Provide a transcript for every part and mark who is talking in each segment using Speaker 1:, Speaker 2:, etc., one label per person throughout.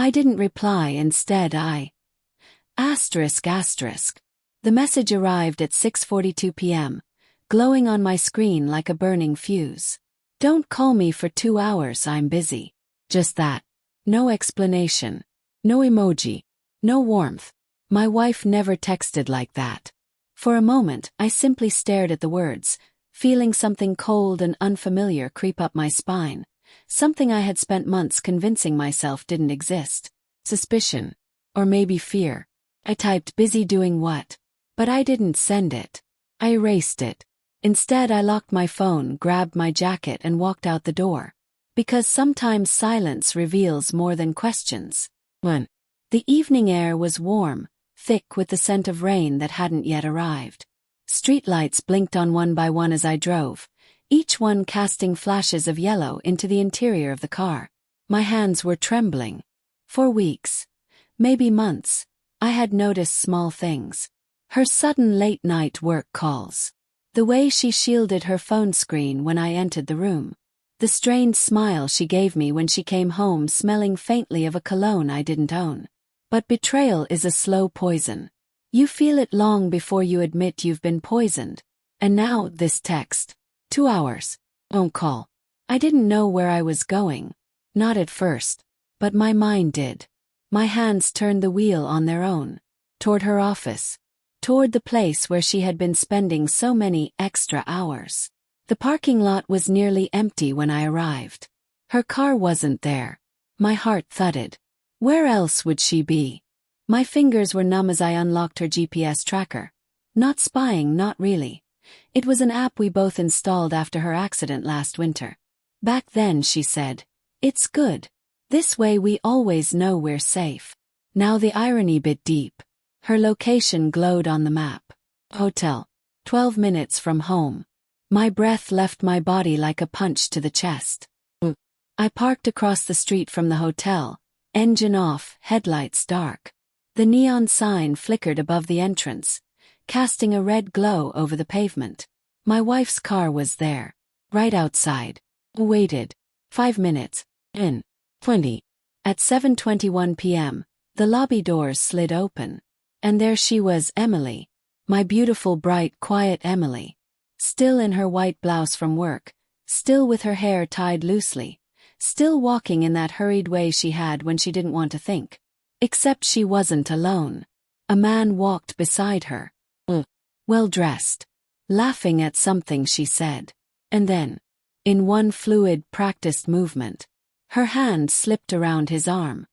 Speaker 1: I didn't reply. Instead I ***. The message arrived at 6:42 p.m., glowing on my screen like a burning fuse. Don't call me for 2 hours, I'm busy. Just that. No explanation. No emoji. No warmth. My wife never texted like that. For a moment, I simply stared at the words, feeling something cold and unfamiliar creep up my spine. Something I had spent months convincing myself didn't exist. Suspicion. Or maybe fear. I typed busy doing what? But I didn't send it. I erased it. Instead I locked my phone, grabbed my jacket and walked out the door. Because sometimes silence reveals more than questions. 1. The evening air was warm, thick with the scent of rain that hadn't yet arrived. Streetlights blinked on one by one as I drove, each one casting flashes of yellow into the interior of the car. My hands were trembling. For weeks, maybe months, I had noticed small things. Her sudden late-night work calls. The way she shielded her phone screen when I entered the room. The strained smile she gave me when she came home smelling faintly of a cologne I didn't own. But betrayal is a slow poison. You feel it long before you admit you've been poisoned. And now, this text. 2 hours. Don't call. I didn't know where I was going. Not at first. But my mind did. My hands turned the wheel on their own. Toward her office. Toward the place where she had been spending so many extra hours. The parking lot was nearly empty when I arrived. Her car wasn't there. My heart thudded. Where else would she be? My fingers were numb as I unlocked her GPS tracker. Not spying, not really. It was an app we both installed after her accident last winter. Back then, she said, "It's good. This way we always know we're safe." Now the irony bit deep. Her location glowed on the map. Hotel. 12 minutes from home. My breath left my body like a punch to the chest. I parked across the street from the hotel, engine off, headlights dark. The neon sign flickered above the entrance, casting a red glow over the pavement. My wife's car was there, right outside. Waited. 5 minutes. In. 20. At 7:21 p.m., the lobby doors slid open. And there she was, Emily. My beautiful, bright, quiet Emily. Still in her white blouse from work, still with her hair tied loosely, still walking in that hurried way she had when she didn't want to think. Except she wasn't alone. A man walked beside her. Well-dressed. Laughing at something she said. And then, in one fluid, practiced movement, her hand slipped around his arm.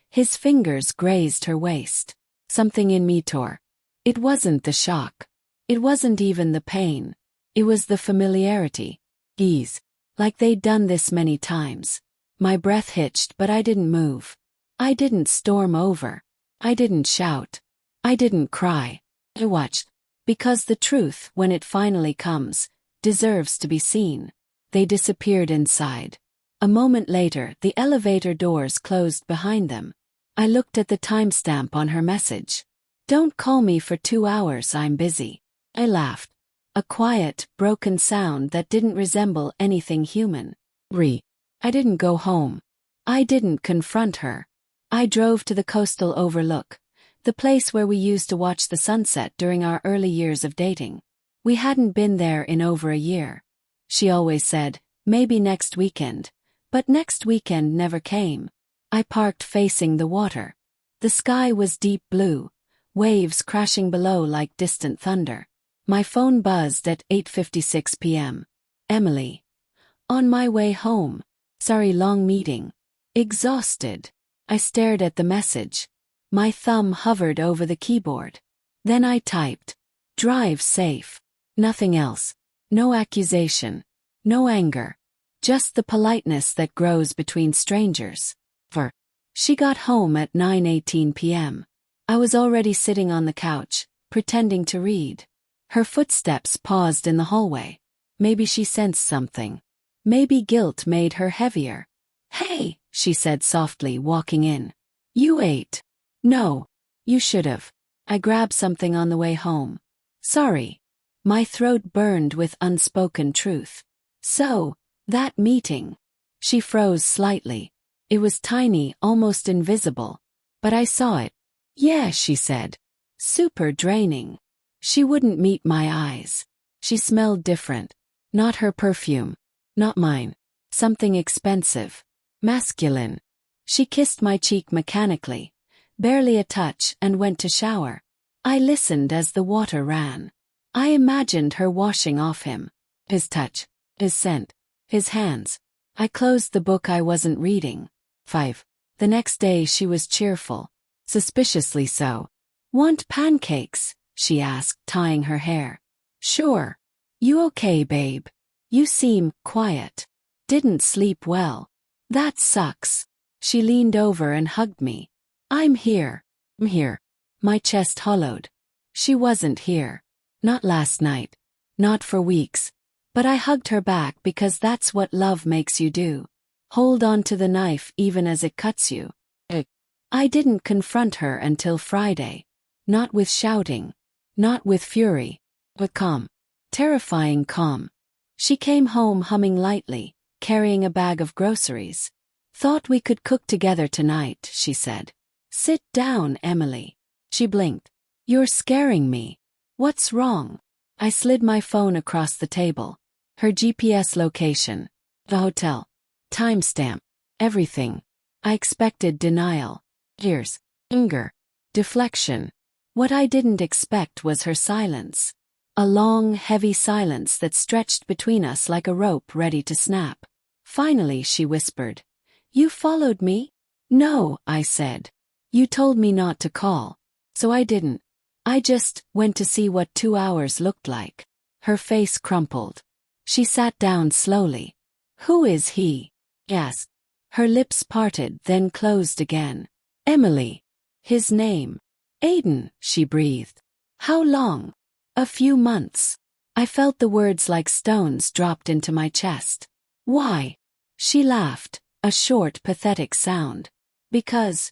Speaker 1: His fingers grazed her waist. Something in me tore. It wasn't the shock. It wasn't even the pain. It was the familiarity. Ease. Like they'd done this many times. My breath hitched, but I didn't move. I didn't storm over. I didn't shout. I didn't cry. I watched. Because the truth, when it finally comes, deserves to be seen. They disappeared inside. A moment later, the elevator doors closed behind them. I looked at the timestamp on her message. Don't call me for 2 hours, I'm busy. I laughed. A quiet, broken sound that didn't resemble anything human. I didn't go home. I didn't confront her. I drove to the coastal overlook, the place where we used to watch the sunset during our early years of dating. We hadn't been there in over a year. She always said, maybe next weekend. But next weekend never came. I parked facing the water. The sky was deep blue, waves crashing below like distant thunder. My phone buzzed at 8:56 p.m. Emily. On my way home. Sorry, long meeting. Exhausted. I stared at the message. My thumb hovered over the keyboard. Then I typed. Drive safe. Nothing else. No accusation. No anger. Just the politeness that grows between strangers. She got home at 9:18 p.m. I was already sitting on the couch, pretending to read. Her footsteps paused in the hallway. Maybe she sensed something. Maybe guilt made her heavier. Hey, she said softly, walking in. You ate. No. You should've. I grabbed something on the way home. Sorry. My throat burned with unspoken truth. So, that meeting. She froze slightly. It was tiny, almost invisible. But I saw it. Yeah, she said. Super draining. She wouldn't meet my eyes. She smelled different. Not her perfume. Not mine. Something expensive. Masculine. She kissed my cheek mechanically. Barely a touch, and went to shower. I listened as the water ran. I imagined her washing off him. His touch. His scent. His hands. I closed the book I wasn't reading. 5. The next day she was cheerful. Suspiciously so. Want pancakes? She asked, tying her hair. Sure. You okay, babe? You seem quiet. Didn't sleep well. That sucks. She leaned over and hugged me. I'm here. I'm here. My chest hollowed. She wasn't here. Not last night. Not for weeks. But I hugged her back because that's what love makes you do. Hold on to the knife even as it cuts you. I didn't confront her until Friday. Not with shouting. Not with fury. But calm. Terrifying calm. She came home humming lightly, carrying a bag of groceries. Thought we could cook together tonight, she said. Sit down, Emily. She blinked. You're scaring me. What's wrong? I slid my phone across the table. Her GPS location. The hotel. Timestamp. Everything. I expected denial. Tears. Anger. Deflection. What I didn't expect was her silence. A long, heavy silence that stretched between us like a rope ready to snap. Finally, she whispered. You followed me? No, I said. You told me not to call. So I didn't. I just went to see what 2 hours looked like. Her face crumpled. She sat down slowly. Who is he? Asked. Her lips parted, then closed again. Emily. His name. Aiden, she breathed. How long? A few months. I felt the words like stones dropped into my chest. Why? She laughed, a short, pathetic sound. Because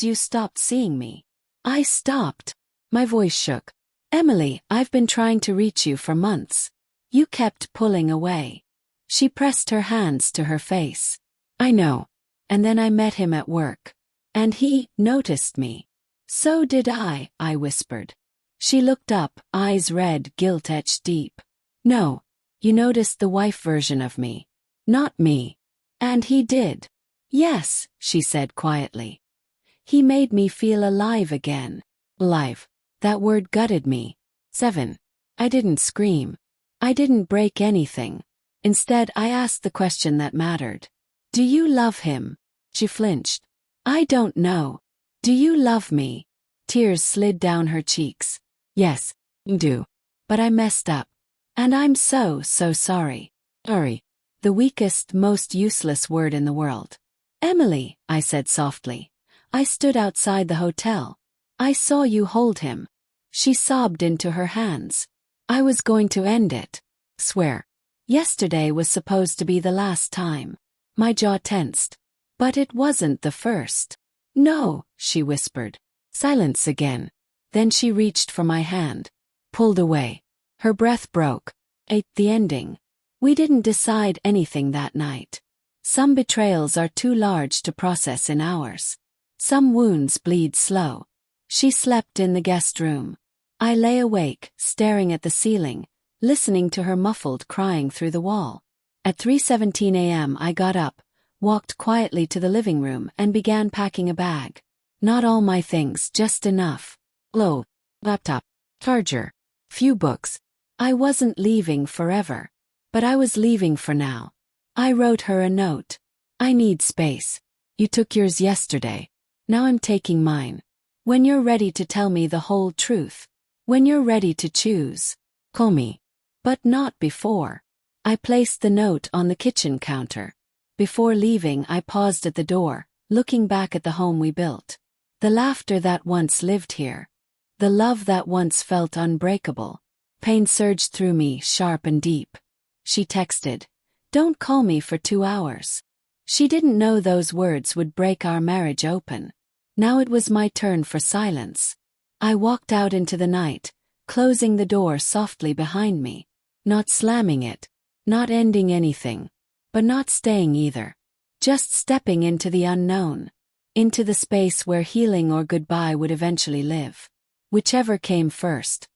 Speaker 1: you stopped seeing me. I stopped. My voice shook. Emily, I've been trying to reach you for months. You kept pulling away. She pressed her hands to her face. I know. And then I met him at work. And he noticed me. So did I whispered. She looked up, eyes red, guilt etched deep. No. You noticed the wife version of me. Not me. And he did. Yes, she said quietly. He made me feel alive again. Alive. That word gutted me. 7. I didn't scream. I didn't break anything. Instead, I asked the question that mattered. Do you love him? She flinched. I don't know. Do you love me? Tears slid down her cheeks. Yes, I do. But I messed up. And I'm so sorry. Sorry. The weakest, most useless word in the world. Emily, I said softly. I stood outside the hotel. I saw you hold him. She sobbed into her hands. I was going to end it. Swear. Yesterday was supposed to be the last time. My jaw tensed. But it wasn't the first. No, she whispered. Silence again. Then she reached for my hand. Pulled away. Her breath broke. The ending. We didn't decide anything that night. Some betrayals are too large to process in hours. Some wounds bleed slow. She slept in the guest room. I lay awake, staring at the ceiling, listening to her muffled crying through the wall. At 3:17 a.m. I got up, walked quietly to the living room and began packing a bag. Not all my things, just enough. Clothes, laptop, charger, few books. I wasn't leaving forever. But I was leaving for now. I wrote her a note. I need space. You took yours yesterday. Now I'm taking mine. When you're ready to tell me the whole truth. When you're ready to choose. Call me. But not before. I placed the note on the kitchen counter. Before leaving, I paused at the door, looking back at the home we built. The laughter that once lived here. The love that once felt unbreakable. Pain surged through me, sharp and deep. She texted, "Don't call me for 2 hours." She didn't know those words would break our marriage open. Now it was my turn for silence. I walked out into the night, closing the door softly behind me. Not slamming it. Not ending anything. But not staying either. Just stepping into the unknown. Into the space where healing or goodbye would eventually live. Whichever came first.